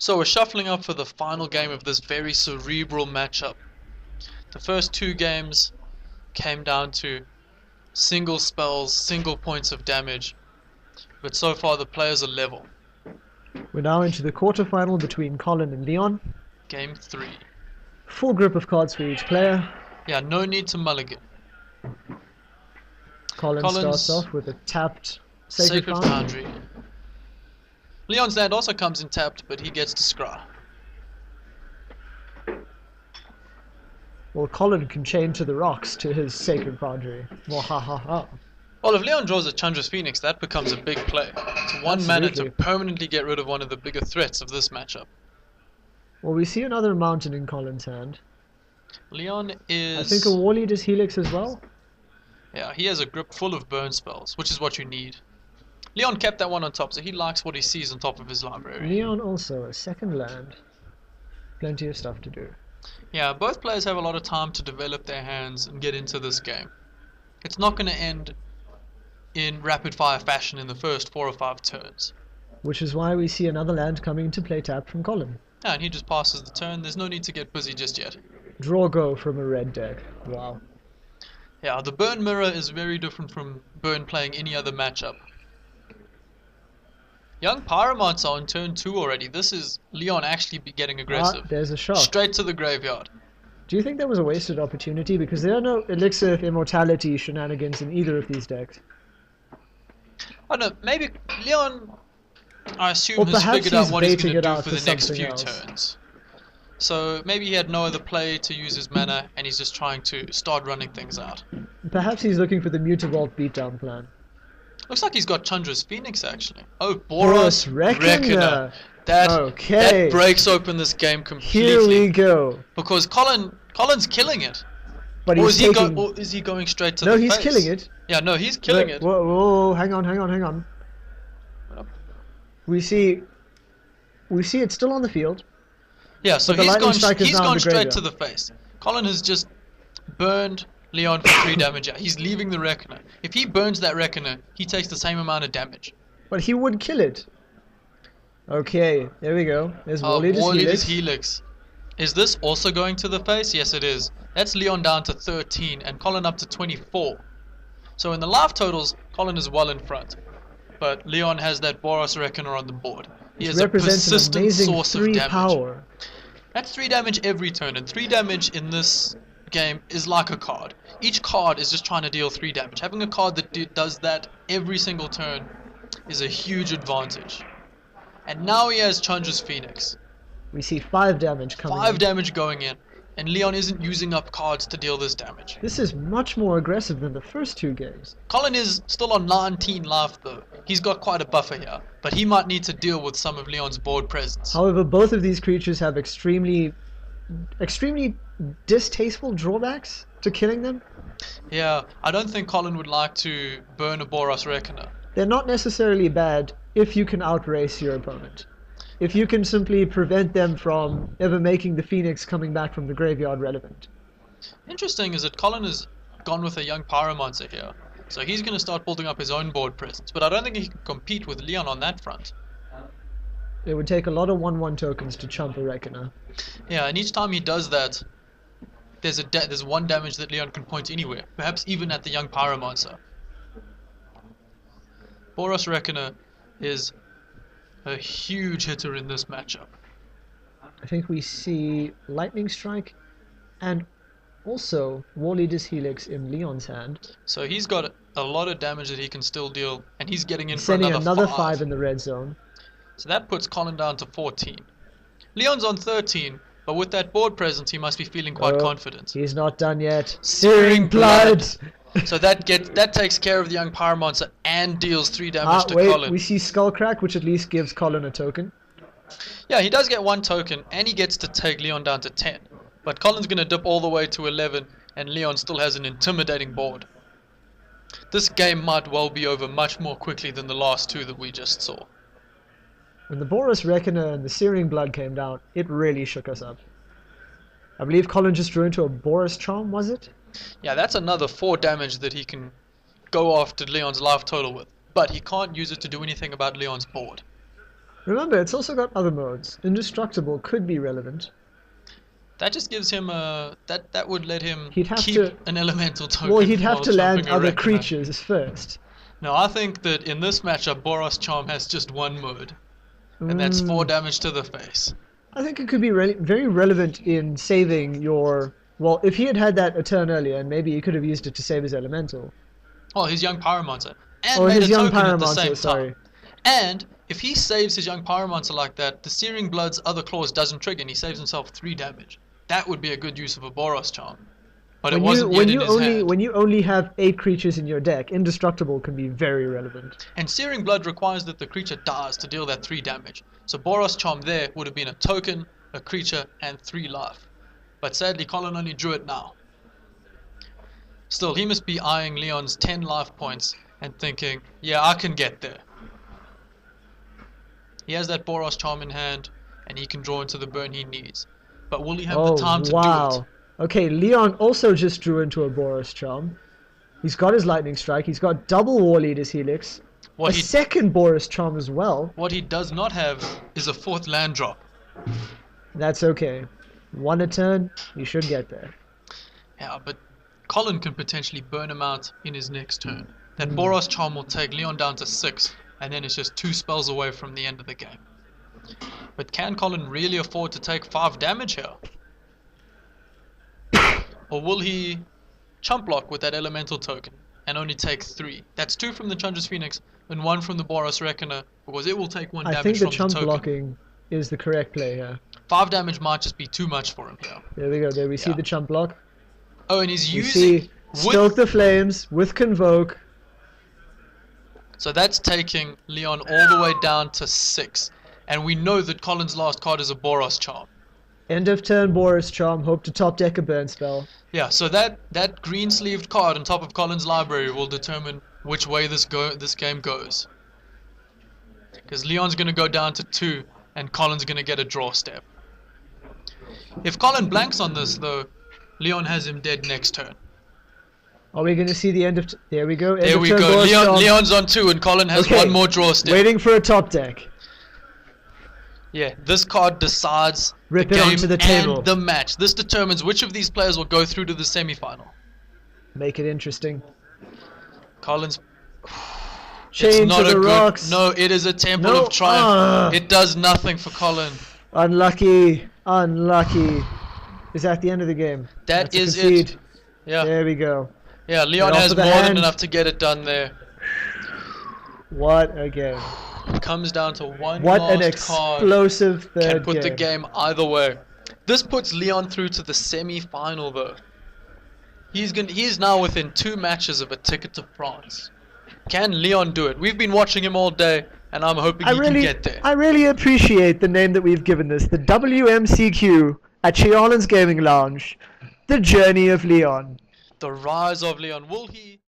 So we're shuffling up for the final game of this very cerebral matchup. The first two games came down to single spells, single points of damage, but so far the players are level. We're now into the quarterfinal between Colin and Leon. Game 3. Full grip of cards for each player. Yeah, no need to mulligan. Colin Colin's starts off with a tapped Sacred Foundry. Foundry. Leon's land also comes in tapped, but he gets to scry. Well, Colin can chain to the rocks to his Sacred Foundry. Wahahaha. Well, if Leon draws a Chandra's Phoenix, that becomes a big play. It's one mana to Absolutely. permanently get rid of one of the bigger threats of this matchup. Well, we see another mountain in Colin's hand. Leon is... I think a War Leader's Helix as well. Yeah, he has a grip full of burn spells, which is what you need. Leon kept that one on top, so he likes what he sees on top of his library. Leon also a second land. Plenty of stuff to do. Yeah, both players have a lot of time to develop their hands and get into this game. It's not going to end in rapid fire fashion in the first 4 or 5 turns. Which is why we see another land coming into play tap from Colin. Yeah, and he just passes the turn. There's no need to get busy just yet. Draw go from a red deck. Wow. Yeah, the burn mirror is very different from burn playing any other matchup. Young Pyromancer on turn 2 already. This is Leon actually getting aggressive. There's a shot. Straight to the graveyard. Do you think that was a wasted opportunity? Because there are no Elixir of Immortality shenanigans in either of these decks. I don't know, maybe Leon, I assume, Or has perhaps figured out he's what he's baiting going to it do out for for the next something few else. turns. So maybe he had no other play to use his mana, and he's just trying to start running things out. Perhaps he's looking for the Mutavault beatdown plan. Looks like he's got Chandra's Phoenix, actually. Oh, Boros Boros Reckoner. That Okay. breaks open this game completely. Here we go. Because Colin's killing it. But Or he's is, taking... or is he going straight to No, the he's face? killing it. Yeah, no, he's killing it. Whoa, whoa, hang on. We see it's still on the field. Yeah, so But the he's lightning gone, strike is he's now in gone the straight to graveyard. the face. Colin has just burned Leon for 3 damage. Yeah, he's leaving the Reckoner. If he burns that Reckoner, he takes the same amount of damage. But he would kill it. Okay, there we go. There's War War Leader's Leader's Helix. Helix. Is this also going to the face? Yes, it is. That's Leon down to 13 and Colin up to 24. So in the life totals, Colin is well in front. But Leon has that Boros Reckoner on the board. He Which has a represents an persistent amazing source of 3 damage. power. That's 3 damage every turn, and 3 damage in this game is like a card. Each card is just trying to deal 3 damage. Having a card that does that every single turn is a huge advantage. And now he has Chandra's Phoenix. We see 5 damage coming 5 in. damage going in, and Leon isn't using up cards to deal this damage. This is much more aggressive than the first 2 games. Colin is still on 19 life though. He's got quite a buffer here, but he might need to deal with some of Leon's board presence. However, both of these creatures have extremely distasteful drawbacks to killing them. Yeah, I don't think Colin would like to burn a Boros Reckoner. They're not necessarily bad if you can outrace your opponent. If you can simply prevent them from ever making the Phoenix coming back from the graveyard relevant. Interesting is that Colin has gone with a young Pyromancer here. So he's going to start building up his own board presence. But I don't think he can compete with Leon on that front. It would take a lot of 1/1 tokens to chump a Reckoner. Yeah, and each time he does that, there's 1 damage that Leon can point anywhere. Perhaps even at the young Pyromancer. Boros Reckoner is a huge hitter in this matchup. I think we see Lightning Strike and also War Leader's Helix in Leon's hand. So he's got a lot of damage that he can still deal, and he's getting in for Sending another 5. 5 in the red zone. So that puts Colin down to 14. Leon's on 13, but with that board presence, he must be feeling quite Oh, confident. He's not done yet. Searing Blood! So that takes care of the young Pyromancer and deals 3 damage to Wait, Colin. we see Skullcrack, which at least gives Colin a token. Yeah, he does get 1 token, and he gets to take Leon down to 10. But Colin's going to dip all the way to 11, and Leon still has an intimidating board. This game might well be over much more quickly than the last 2 that we just saw. When the Boros Reckoner and the Searing Blood came down, it really shook us up. I believe Colin just drew into a Boros Charm, was it? Yeah, that's another 4 damage that he can go after Leon's life total with. But he can't use it to do anything about Leon's board. Remember, it's also got other modes. Indestructible could be relevant. That just gives him a that would let him He'd have keep to. an elemental token Well, he'd have while to land jumping a other reckoner. creatures first. No, I think that in this matchup, Boros Charm has just one mode, and that's 4 damage to the face. I think it could be very relevant in saving your. Well, if he had had that a turn earlier, and maybe he could have used it to save his elemental. Oh, his young Pyromancer. And Or made his a young token at the Pyromancer, same sorry. time. And if he saves his young Pyromancer like that, the Searing Blood's other clause doesn't trigger and he saves himself 3 damage. That would be a good use of a Boros Charm. But it wasn't yet in his hand. When you only have 8 creatures in your deck, Indestructible can be very relevant. And Searing Blood requires that the creature dies to deal that 3 damage. So Boros Charm there would have been a token, a creature, and 3 life. But sadly, Colin only drew it now. Still, he must be eyeing Leon's 10 life points and thinking, yeah, I can get there. He has that Boros Charm in hand, and he can draw into the burn he needs. But will he have the time to do it? Okay, Leon also just drew into a Boros Charm. He's got his Lightning Strike. He's got double War Leader's Helix. Second Boros Charm as well. What he does not have is a 4th land drop. That's okay. 1 a turn, you should get there. Yeah, but Colin can potentially burn him out in his next turn. That Boros Charm will take Leon down to 6, and then it's just 2 spells away from the end of the game. But can Colin really afford to take 5 damage here? Or will he chump block with that elemental token and only take 3? That's 2 from the Chandra's Phoenix and 1 from the Boros Reckoner, because it will take 1 damage from the token. I think the chump blocking is the correct play here. 5 damage might just be too much for him here. There we go. There we see the chump block. Oh, and he's using... Stoke the Flames with Convoke. So that's taking Leon all the way down to 6. And we know that Colin's last card is a Boros Charm. End of turn Boros Charm. Hope to top deck a burn spell. Yeah, so that green sleeved card on top of Colin's library will determine which way this game goes. Because Leon's going to go down to 2 and Colin's going to get a draw step. If Colin blanks on this though, Leon has him dead next turn. Are we going to see the end of... There we go. There we go. Leon's on 2 and Colin has 1 more draw step. Waiting for a top deck. Yeah, this card decides Rip the it game onto the table. And the match. This determines which of these players will go through to the semi-final. Make it interesting. Colin's... Chain to the rocks. No, it is a Temple of Triumph. It does nothing for Colin. Unlucky. Unlucky. Is that the end of the game? That is it. Yeah. There we go. Yeah, Leon has more than enough to get it done there. What a game. Comes down to one what last an explosive card. Third Can put the game either way. This puts Leon through to the semi-final though. He's now within 2 matches of a ticket to France. Can Leon do it? We've been watching him all day, and I'm hoping he can get there. I really appreciate the name that we've given this, the WMCQ at Chialan's Gaming Lounge, the journey of Leon. The rise of Leon. Will he...